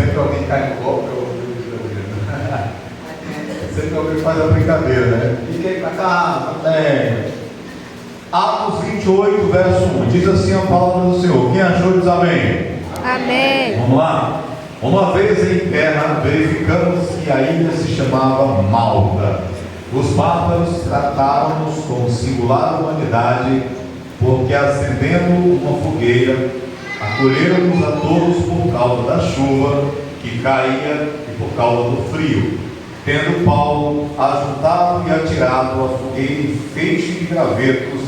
Sempre alguém cai no golpe, sempre alguém faz a brincadeira, né? Fiquei pra cá, Atos 28, verso 1. Diz assim a palavra do Senhor. Quem achou diz amém. Amém. Vamos lá. Uma vez em terra, verificamos que a ilha se chamava Malta. Os bárbaros trataram-nos com singular humanidade, porque acendendo uma fogueira, acolheram-nos a todos por causa da chuva que caía e por causa do frio. Tendo Paulo ajuntado e atirado a fogueira em feixe de gravetos,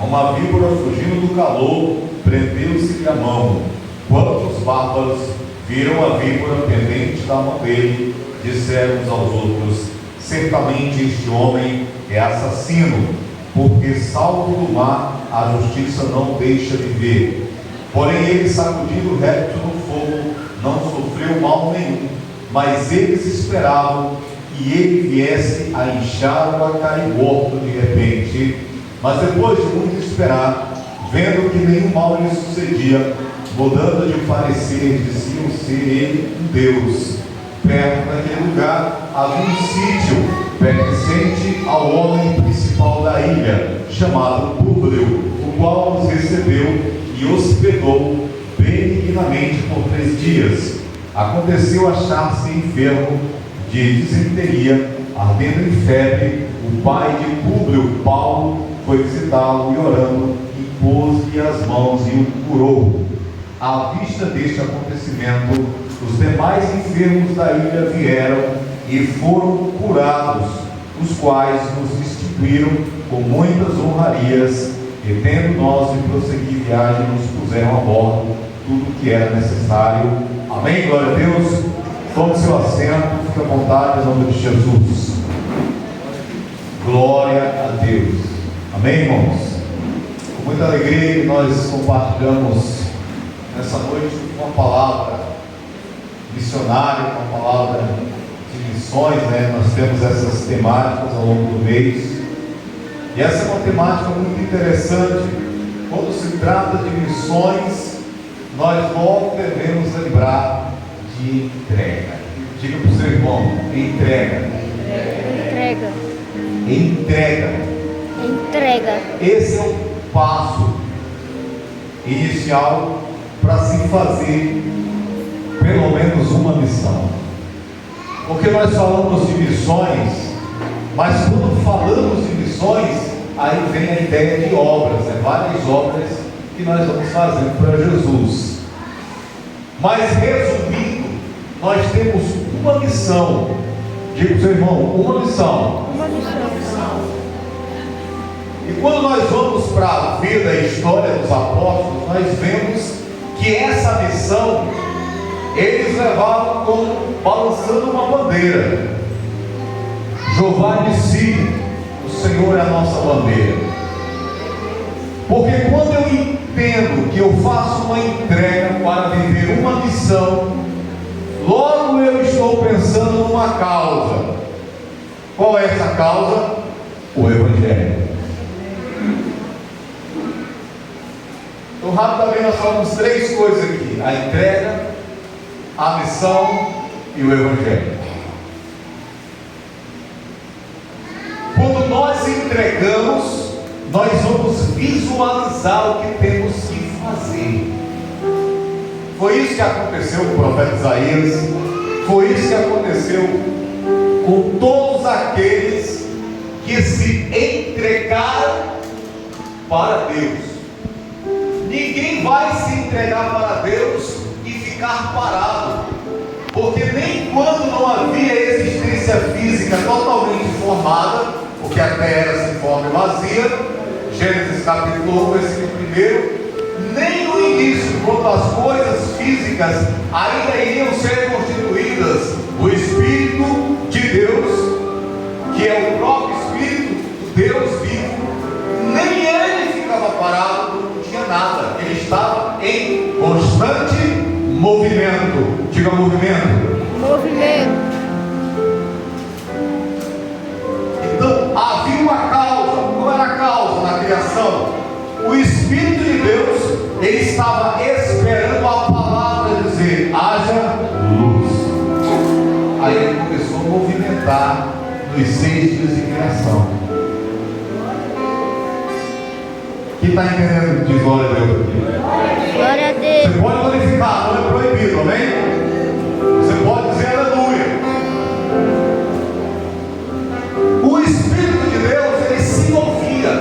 uma víbora fugindo do calor prendeu-se-lhe a mão. Quando os bárbaros viram a víbora pendente da mão dele, disseram uns aos outros: certamente este homem é assassino, porque salvo do mar a justiça não deixa viver. Porém ele, sacudindo o réptil no fogo, não sofreu mal nenhum, mas eles esperavam que ele viesse a inchar ou a cair morto de repente. Mas depois de muito esperar, vendo que nenhum mal lhe sucedia, mudando de parecer, diziam ser ele um Deus. Perto daquele lugar havia um sítio pertencente ao homem principal da ilha, chamado Públio, o qual os recebeu e hospedou benignamente por 3 dias. Aconteceu achar-se enfermo de disenteria, ardendo em febre. O pai de Públio, Paulo, foi visitá-lo e orando, impôs-lhe as mãos e o curou. À vista deste acontecimento, os demais enfermos da ilha vieram e foram curados, os quais nos instituíram com muitas honrarias, e tendo nós de prosseguir viagem, nos puseram a bordo tudo o que era necessário. Amém? Glória a Deus. Tome seu assento, fique à vontade, em nome de Jesus. Glória a Deus. Amém, irmãos? Com muita alegria que nós compartilhamos nessa noite uma palavra missionária, uma palavra de missões, né? Nós temos essas temáticas ao longo do mês, e essa é uma temática muito interessante. Quando se trata de missões, nós logo devemos lembrar de entrega. Diga para o seu irmão: entrega. Entrega. Entrega. Entrega. Esse é o passo inicial para se fazer pelo menos uma missão. Porque nós falamos de missões, mas quando falamos de missões, aí vem a ideia de obras, né? Várias obras que nós vamos fazendo para Jesus. Mas resumindo, nós temos uma missão. Diga para o seu irmão: uma missão. Uma missão. E quando nós vamos para a vida e história dos apóstolos, nós vemos que essa missão eles levavam como balançando uma bandeira. Jeová disse: o Senhor é a nossa bandeira. Porque quando eu entendo que eu faço uma entrega para viver uma missão, logo eu estou pensando numa causa. Qual é essa causa? O Evangelho. Então, rapidamente, nós falamos 3 coisas aqui: a entrega, a missão e o Evangelho. Quando nós entregamos, nós vamos visualizar o que temos que fazer. Foi isso que aconteceu com o profeta Isaías, foi isso que aconteceu com todos aqueles que se entregaram para Deus. Ninguém vai se entregar para Deus e ficar parado, porque nem quando não havia existência física totalmente formada, porque a terra era sem forma e vazia, Gênesis capítulo 1, versículo 1, nem no início, quando as coisas físicas ainda iriam ser constituídas, o Espírito de Deus, que é o próprio Espírito de Deus vivo, nem ele ficava parado, não tinha nada, ele estava em constante movimento. Diga movimento. Movimento. Então havia uma causa. Qual era a causa na criação? O Espírito de Deus, ele estava esperando a palavra dizer: haja luz. completar nos 6 dias de criação. Quem está entendendo de glória a Deus aqui? Glória a Deus. Você pode glorificar, não é proibido, amém? Você pode dizer aleluia. O Espírito de Deus, ele se movia.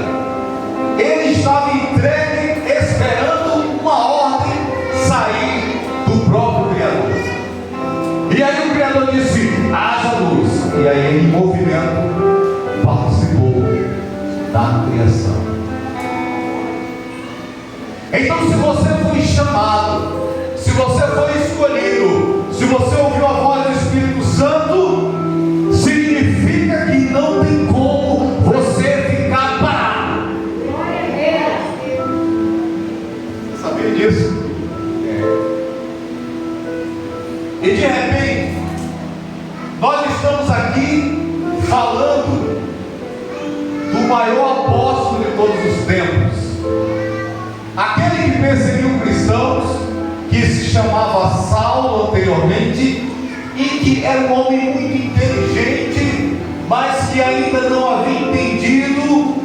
Ele estava entregue, esperando uma ordem sair do próprio Criador. E aí o Criador disse: haja luz. E aí ele, em movimento, participou da criação. Então, se você foi chamado, se você foi escolhido, se você ouviu a voz do Espírito Santo, significa que não tem como você ficar parado. Você sabia disso? E de repente, nós estamos aqui falando do maior apóstolo de todos os tempos, aquele que perseguiu cristãos, que se chamava Saulo anteriormente, e que era um homem muito inteligente, mas que ainda não havia entendido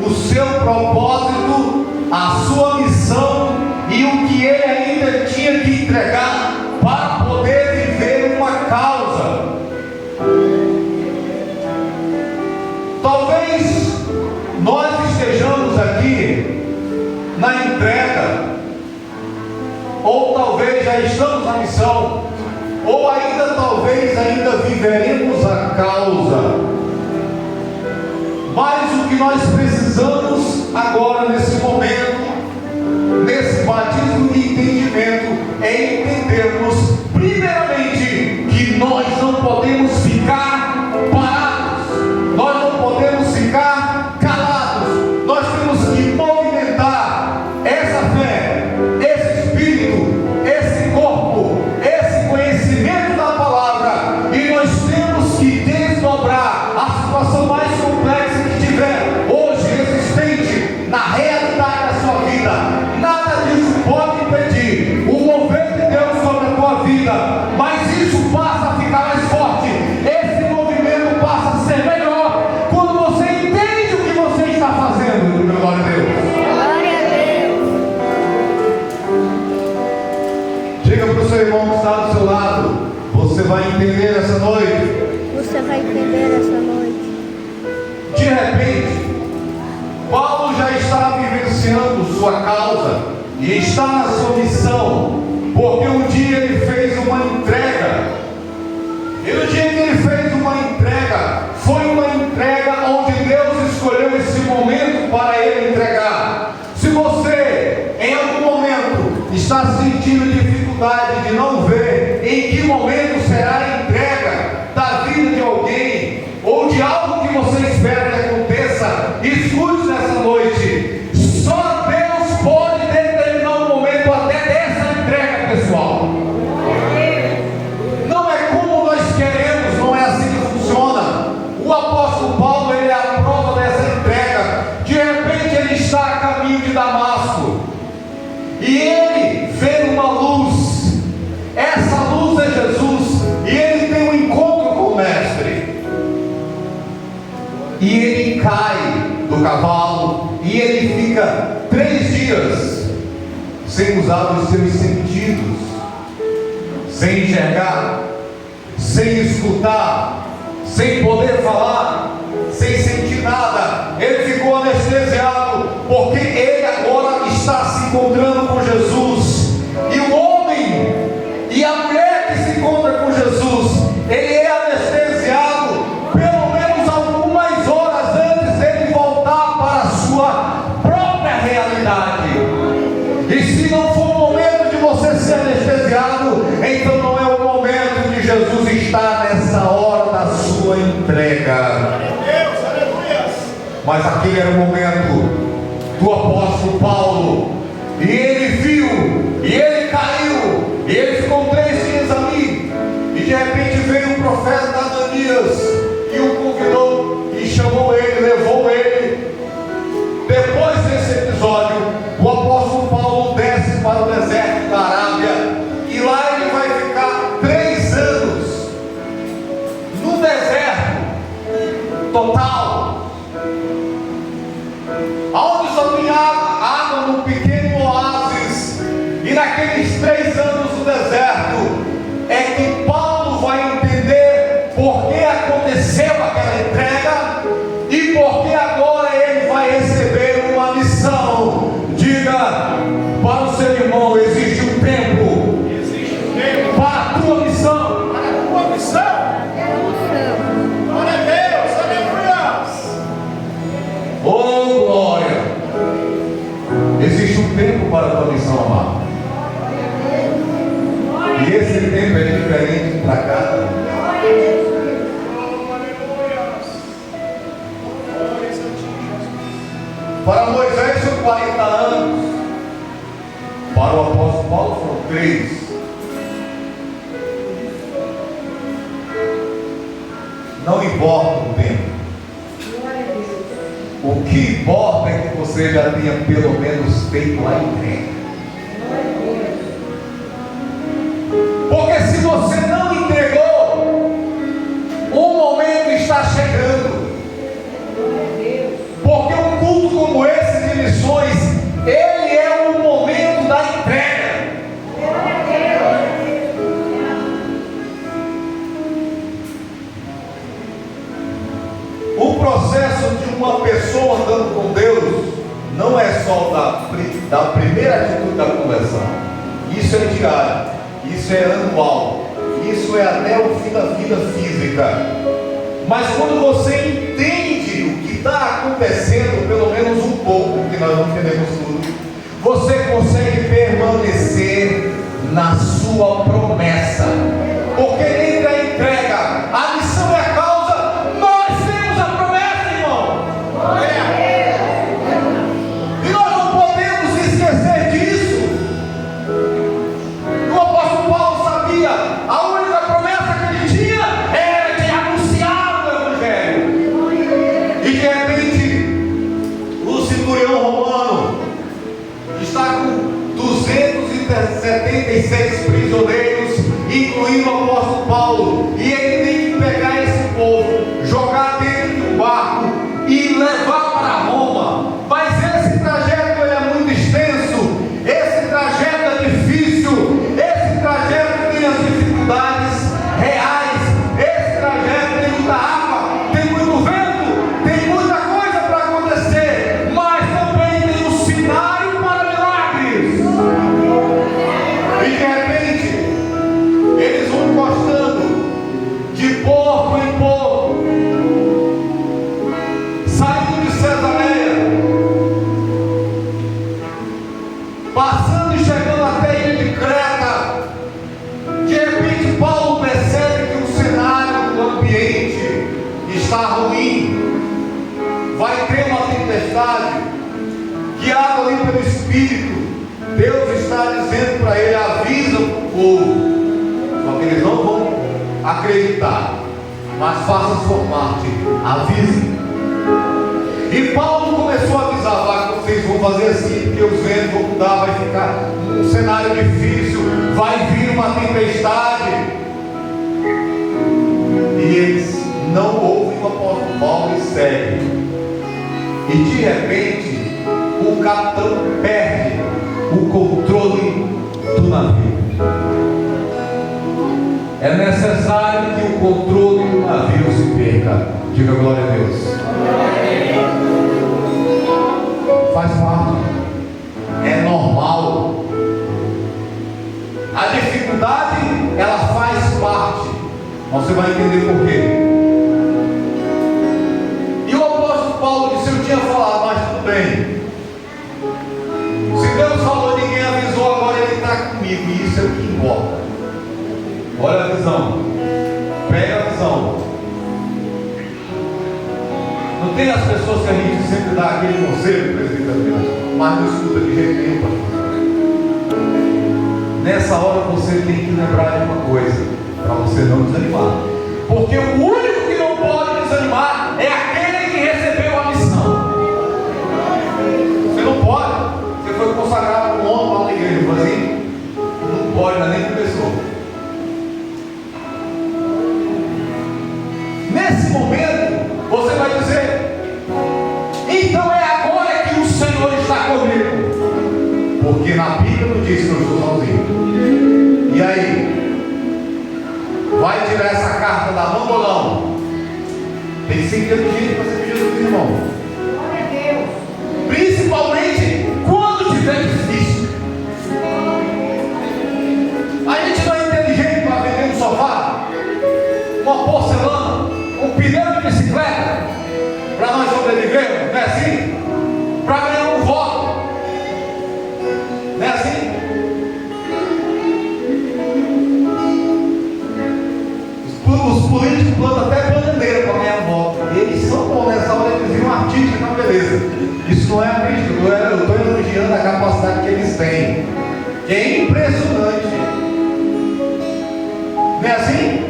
o seu propósito, a sua missão e o que ele ainda tinha que entregar para poder viver uma causa. Talvez nós estejamos aqui na entrega, ou talvez já estamos na missão, ou talvez ainda viveremos a causa. Mas o que nós precisamos agora, nesse momento, nesse batismo de entendimento, é entendermos primeiramente que nós não podemos ficar parados, nós não podemos ficar calados, nós temos que movimentar essa fé, esse espírito, esse corpo, esse conhecimento da palavra, e nós temos que desdobrar a situação mais complexa que tiver hoje existente na realidade da sua vida. Nada disso pode impedir o mover de Deus sobre a tua vida, mas isso passa a ficar mais forte, esse movimento passa a ser melhor quando você entende o que você está fazendo. Meu glória a Deus. Glória a Deus. Diga para o seu irmão que está do seu lado: você vai entender essa noite. Você vai entender essa noite. De repente, Paulo já está vivenciando sua causa e está na sua missão, porque um dia ele fez uma entrega, e no dia que ele fez uma entrega, foi uma entrega onde Deus escolheu esse momento para ele entregar. Se você em algum momento está sentindo dificuldade de não ver em que momento será a entrega da vida de alguém, ou de algo que você espera que aconteça, escute nessa noite: só Deus pode determinar o momento até dessa entrega, pessoal. Não é como nós queremos, não é assim que funciona. O apóstolo Paulo, ele é a prova dessa entrega. De repente ele está a caminho de Damasco, e ele vê uma luz. Essa luz é Jesus, e ele tem um encontro com o mestre, e ele cai do cavalo, e ele fica 3 dias sem usar os seus sentidos, sem enxergar, sem escutar, sem poder falar, sem sentir nada. Ele ficou anestesiado, porque ele agora está se encontrando com Jesus. E o homem e a mulher que se encontra com Jesus, ele é anestesiado pelo menos algumas horas antes dele voltar para a sua própria realidade. E se não for o momento de você ser anestesiado, então não é o momento de Jesus estar nessa hora da sua entrega. Mas aquele era o momento do apóstolo Paulo, e ele viu, e ele caiu, e ele ficou 3 dias ali, e de repente veio o profeta Ananias e o convidou, e chamou ele, levou ele. Depois desse episódio, o apóstolo Paulo desce para o deserto da Arábia, e lá ele vai ficar 3 anos no deserto, a tua missão. Para a tua missão. Glória a Deus, aleluia. Oh, glória! Existe um tempo para a tua missão, amado. E esse tempo é diferente para cada. Para Moisés são 40 anos. Para o apóstolo Paulo foram 3. Não importa o tempo. O que importa é que você já tenha pelo menos feito a entrega. Porque se você não entregou, o momento está chegando. Porque um culto como esse de missões, ele é o momento da entrega. O processo de uma pessoa andando com Deus não é só da primeira atitude da conversão. Isso é diário, isso é anual, isso é até o fim da vida física. Mas quando você entende o que está acontecendo, pelo menos um pouco, porque nós não entendemos tudo, você consegue permanecer na sua promessa. Porque entre a entrega, a missão e a causa, nós temos a promessa, irmão. E nós não podemos esquecer disso. O apóstolo Paulo sabia, a única promessa que ele tinha era de anunciar o Evangelho. E de repente, o centurião romano está com 276 prisioneiros, incluindo o apóstolo Paulo, e ele tem que pegar esse povo, jogar dentro de um barco e levar para Roma. Mas esse trajeto ele é muito extenso, esse trajeto é difícil, esse trajeto tem as dificuldades reais, esse trajeto tem muita água, tem muito vento, tem muita coisa para acontecer, mas também tem um cenário para milagres. E de repente eles vão encostando de porto em porto, saindo de Cesareia, passando e chegando até a ilha de Creta. De repente Paulo percebe que o cenário do ambiente está ruim, vai ter uma tempestade, guiado ali pelo Espírito. Deus está dizendo para ele: avisa o povo. Só que eles não vão acreditar, mas faça sua parte, avise. E Paulo começou a avisar: vai, vocês vão fazer assim, porque os ventos vão mudar, vai ficar um cenário difícil, vai vir uma tempestade. E eles não ouvem o apóstolo Paulo e seguem. E de repente o capitão perde o controle do navio. É necessário que o controle do navio se perca. Diga glória a Deus. Faz parte. É normal. A dificuldade, ela faz parte. Você vai entender por quê. E o apóstolo Paulo disse: eu tinha falado, mas tudo bem. Se Deus falou, ninguém avisou, agora Ele está comigo. E isso é o que importa. Olha a visão. Pega a visão. Não tem as pessoas que a gente sempre dá aquele conselho, presidente, mas não escuta de jeito nenhum. Nessa hora você tem que lembrar de uma coisa, para você não desanimar. Porque o único que não pode desanimar é aquele que recebeu a missão. Você não pode. Você foi consagrado como homem lá na igreja, assim, não pode, mas nem começou. Nesse momento, você vai dizer: então é agora que o Senhor está comigo. Porque na Bíblia não diz que eu estou sozinho. E aí? Vai tirar essa carta da mão ou não? Tem que ser inteligente para ser Jesus, irmão. Glória a Deus. Principalmente quando tiver difícil. A gente não é inteligente para para ganhar um voto. Não é assim? Os políticos plantam até bananeira para ganhar voto. Eles são bons nessa hora, eles viram um artista, então beleza. Isso não é artístico, eu estou elogiando a capacidade que eles têm, que é impressionante. Não é assim?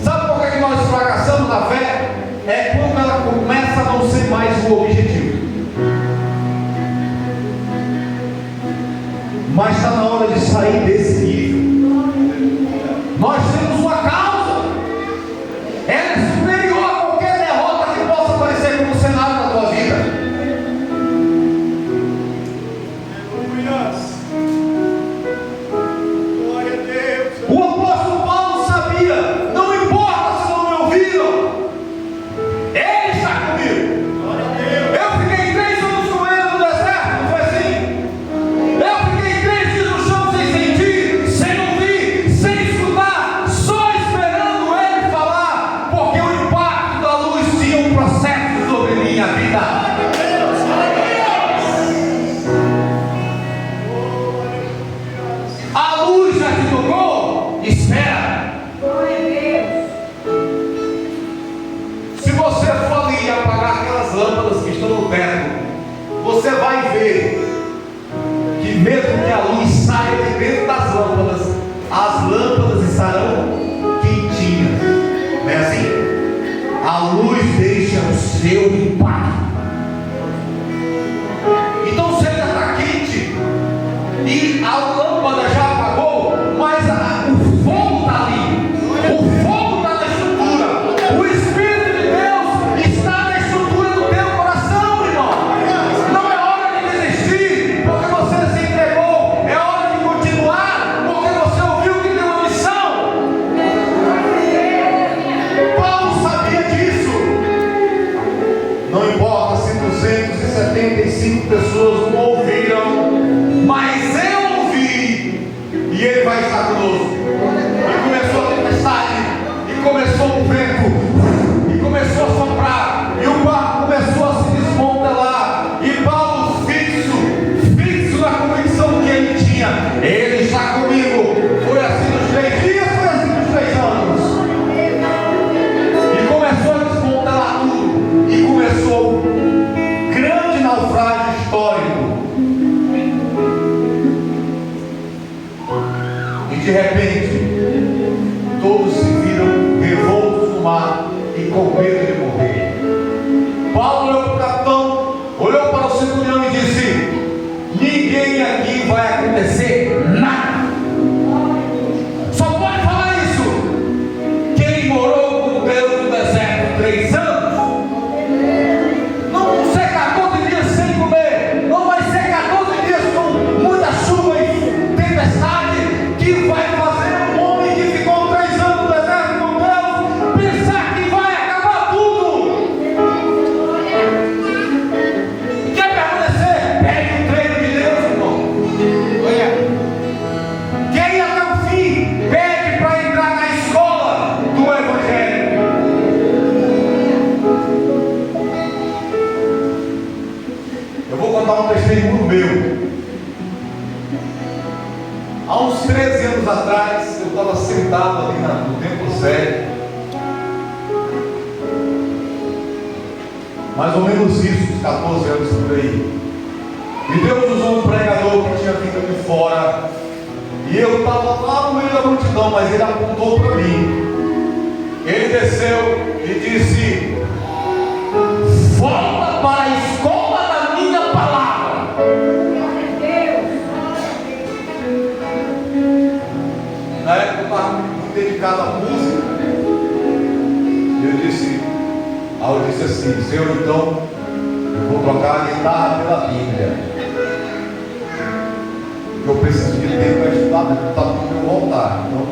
Sabe por que nós fracassamos na fé? É quando ela começa a não ser mais o objetivo. Mas está na hora de sair desse nível. Nós temos uma causa. Ela é superior a qualquer derrota que possa aparecer como cenário da tua vida. Glória a Deus. O apóstolo Paulo sabia, não importa se não me ouviram, ele está comigo. Glória a Deus. Eu fiquei 3 anos com ele no deserto, não foi assim? Eu fiquei 3 dias no chão sem sentir, sem ouvir, sem escutar, só esperando ele falar, porque o impacto da luz tinha um processo sobre minha vida. A luz já te tocou? Espera. Se você for ali e apagar aquelas lâmpadas que estão no teto, você vai ver que mesmo que a luz saia de dentro das lâmpadas, as lâmpadas estarão quentinhas. Não é assim? A luz deixa o seu impacto. Então, se ela está quente e a lâmpada já apagou, mas o fogo está ali, o fogo está na estrutura, o Espírito de Deus está na estrutura do teu coração, irmão. Não é hora de desistir porque você se entregou, é hora de continuar porque você ouviu que tem uma missão. Paulo sabia disso. Não importa se 275 pessoas não ouviram, mas eu ouvi, e ele vai estar conosco. E começou a tempestade, e começou o vento, e começou a soprar, e o barco começou a se desmantelar, e Paulo fixo na convicção que ele tinha, ele está comigo. Foi assim nos 3 dias, foi assim nos 3 anos. E começou a desmantelar tudo, e começou um grande naufrágio histórico. E de repente, todos se viram revoltos no mar e com medo de morrer. Paulo olhou para o capitão, olhou para o centurião e disse: ninguém aqui vai acontecer nada. Só pode falar isso quem morou com Deus no deserto 3 anos. Não vão ser 14 dias sem comer, não vai ser 14 dias com muita chuva e tempestade que vai fazer um homem que ficou 3 anos no deserto com Deus pensar que vai acabar tudo. Quer permanecer? Pegue o treino de Deus, irmão. Quer ir até o fim? Pegue para entrar na escola do Evangelho. Eu vou contar um testemunho meu. Há uns 13 anos atrás, eu estava sentado ali no templo sede, mais ou menos isso, uns 14 anos por aí. E Deus usou um pregador que tinha vindo de fora, e eu estava lá no meio da multidão, mas ele apontou para mim. Ele desceu e disse: volta para a escola da minha palavra. Na época eu estava muito dedicado à música. E eu disse assim: Senhor, então eu vou trocar a guitarra pela Bíblia. Eu preciso de tempo para estudar, mas não está tudo eu voltar. Então,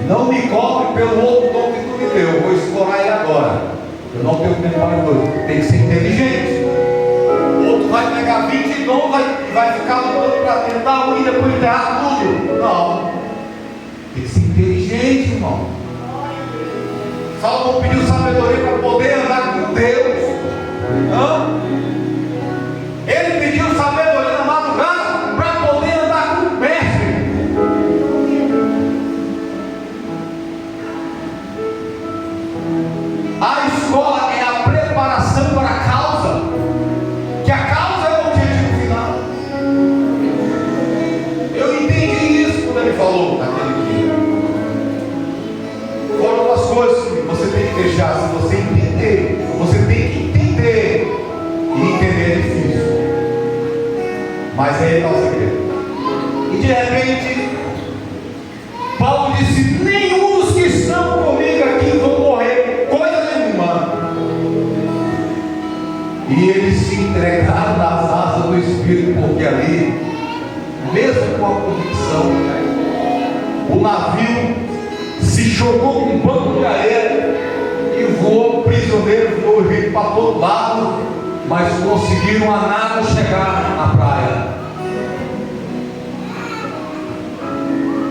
não me cobre pelo outro dom que tu me deu. Eu vou explorar ele agora. Eu não tenho tempo para dois. Tem que ser inteligente. O outro vai pegar 20 dons, vai ficar lutando para tentar um e depois enterrar tudo. Não. Tem que ser inteligente, irmão. Salomão pediu sabedoria para poder andar com Deus. coisas que você tem que deixar, se você entender, você tem que entender. E entender é difícil. Mas aí está o segredo. E de repente, Paulo disse: nenhum dos que estão comigo aqui vão morrer, coisa nenhuma. E eles se entregaram nas asas do Espírito, porque ali, mesmo com a convicção, o navio se jogou com um banco de areia e voou prisioneiro, voou gente para todo lado, mas conseguiram a nada chegar na praia.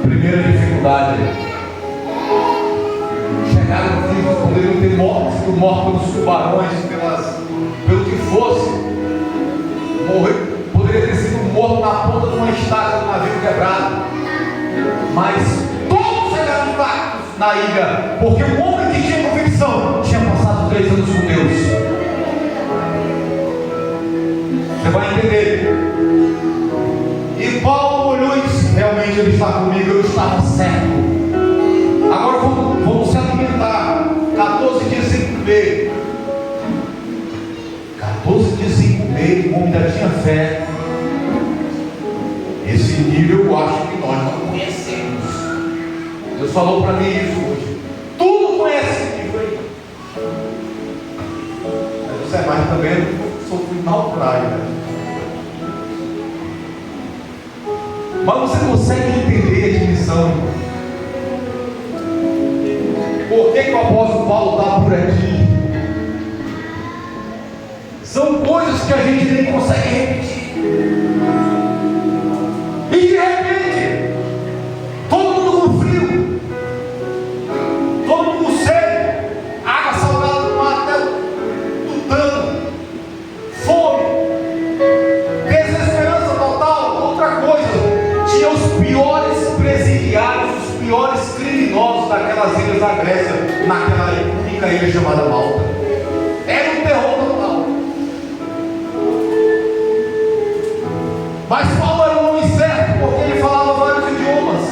Primeira dificuldade: chegaram vivos, poderiam ter sido mortos pelos tubarões, pelo que fosse, poderia ter sido morto na ponta de uma estaca do navio quebrado, mas todos chegaram fracos na ilha, porque o homem que tinha convicção tinha passado 3 anos com Deus. Você vai entender. E Paulo olhou e disse: realmente ele está comigo, eu estava certo. Agora vamos se alimentar. 14 dias sem comer. 14 dias sem comer, o homem ainda tinha fé. Esse nível eu acho que nós não conhecemos. Deus falou para mim isso hoje. Tu não conhece esse nível aí. Mas você é mais também, eu sofri mal praia. Né? Mas você consegue entender a dimensão? Por que o apóstolo Paulo está por aqui? São coisas que a gente nem consegue repetir. E de repente, todo mundo com frio, todo mundo com sede, água salgada no mar até tutano, fome, desesperança total. Outra coisa, tinha os piores presidiários, os piores criminosos daquelas ilhas da Grécia, naquela única ilha chamada Malta. Era um terror total. Mas Paulo era um homem certo, porque ele falava vários idiomas.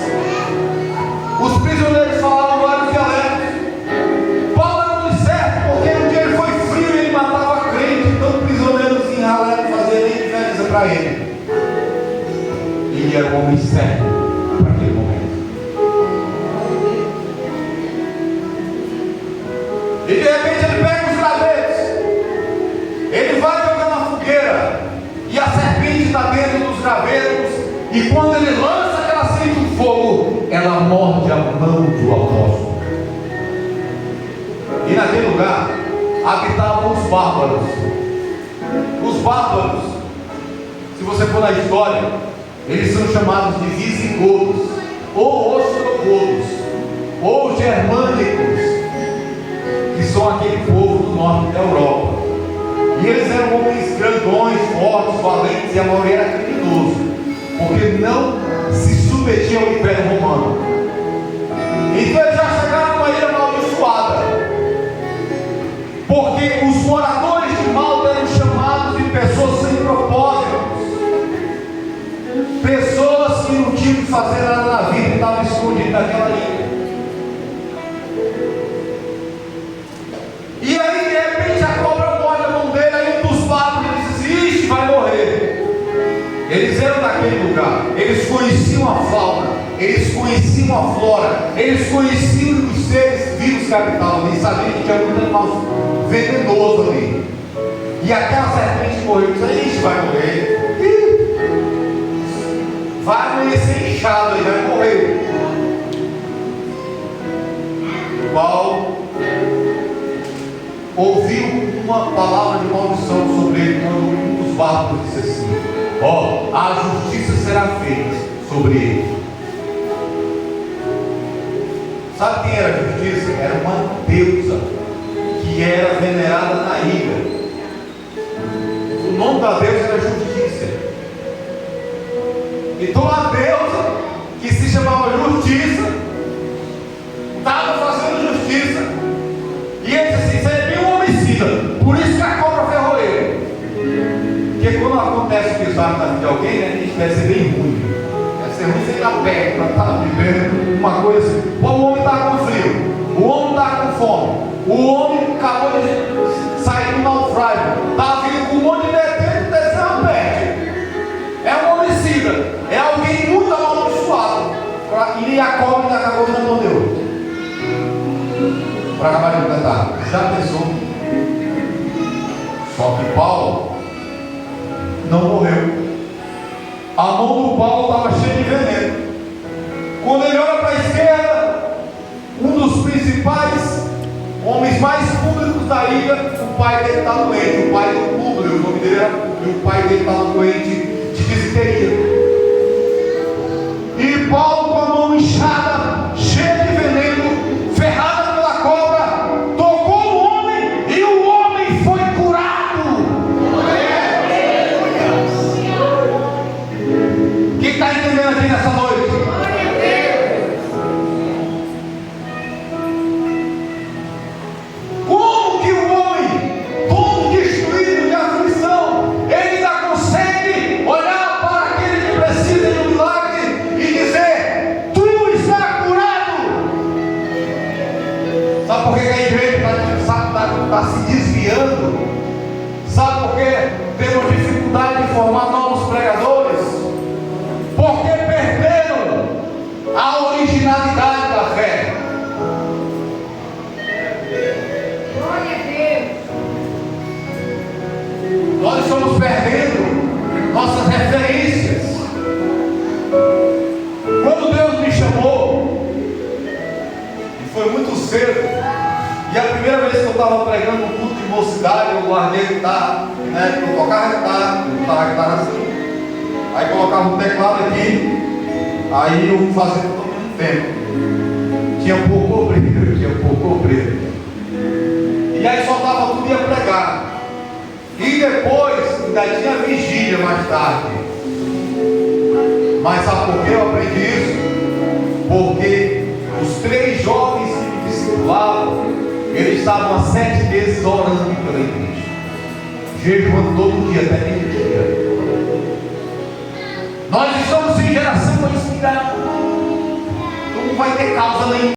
Os prisioneiros falavam vários dialetos. Paulo era um homem certo, porque um dia ele foi frio e ele matava crente, então prisioneiros em ralé não fazia nem diferença para ele. Ele era um homem certo para aquele momento. E de repente ele pega os gravetos, ele vai jogar na fogueira, e a serpente está dentro dos gravetos, e quando ele lança aquela semente de fogo, ela morde a mão do apóstolo. E naquele lugar habitavam os bárbaros. Os bárbaros, se você for na história, eles são chamados de visigodos, ou ostrogodos, ou germânicos, que são aquele povo do norte da Europa. E eles eram homens grandões, fortes, valentes, e a maioria era criminoso, porque não se submetia ao Império Romano. Então eles já chegaram numa ilha amaldiçoada, porque os moradores de Malta eram chamados de pessoas sem propósitos, pessoas que não tinham que fazer nada na vida e estavam escondidas naquela ilha. E aí de repente a cobra morde a mão dele, aí um dos bárbaros disse: ixi, vai morrer. Eles eram daquele lugar, eles conheciam a fauna, eles conheciam a flora, eles conheciam os seres vivos que habitavam ali, sabiam que tinha muito animal venenoso ali. E aquela serpente morreu, disse: ixi, vai morrer. Vai amanhecer inchado, ele vai morrer. Paulo ouviu uma palavra de maldição sobre ele quando um dos bárbaros disse assim: ó, a justiça será feita sobre ele. Sabe quem era a justiça? Era uma deusa que era venerada na ilha. O nome da deusa era Justiça. Então a deusa, que se chamava Justiça, estava fazendo justiça. E ele disse assim: isso é bem um homicida. Por isso que a cobra ferrou ele. Porque quando acontece o desastre na vida de alguém, né, a gente deve ser bem ruim. Deve ser ruim sem estar perto, para estar vivendo uma coisa assim. O homem está com frio, o homem está com fome. O homem acabou de sair do naufrágio, estava vindo com um monte de defeito, descendo perde. É um homicida, é alguém muito amaldiçoado. E a cobra ainda acabou na mão de Deus. Para acabar de completar, já pensou? Só que Paulo não morreu. A mão do Paulo estava cheia de veneno. Quando ele olha para a esquerda, um dos principais homens mais públicos da ilha, o pai dele está doente, o pai do Públio, o nome dele era Públio, o pai dele estava doente de disenteria. E Paulo, com a mão inchada, cheia de veneno, ferrada pela cobra, tocou o homem e o homem foi curado. Quem está entendendo aqui nessa noite? Como que o homem, todo destruído de aflição, ele ainda consegue olhar para aquele que precisa de um milagre e dizer: tu está curado? Sabe por que a igreja está se desviando? Sabe por que temos dificuldade de formar novos pregadores? Porque perderam a originalidade da fé. Nós estamos perdendo nossas referências. Quando Deus me chamou, e foi muito cedo, e a primeira vez que eu estava pregando no culto de mocidade, eu guardei a guitarra, né? Eu tocava guitarra, eu botava a guitarra assim, aí colocava um teclado aqui, aí eu fazia todo o mesmo tempo. Tinha pouco obreiro. E aí soltava tudo e ia pregar. E depois ainda tinha vigília mais tarde. Mas sabe por que eu aprendi isso? Porque os 3 jovens que me discipulavam, eles estavam há 7 meses orando pela igreja, jejuando todo dia, até meio-dia. Nós estamos em geração inspirada. Não vai ter causa nenhuma.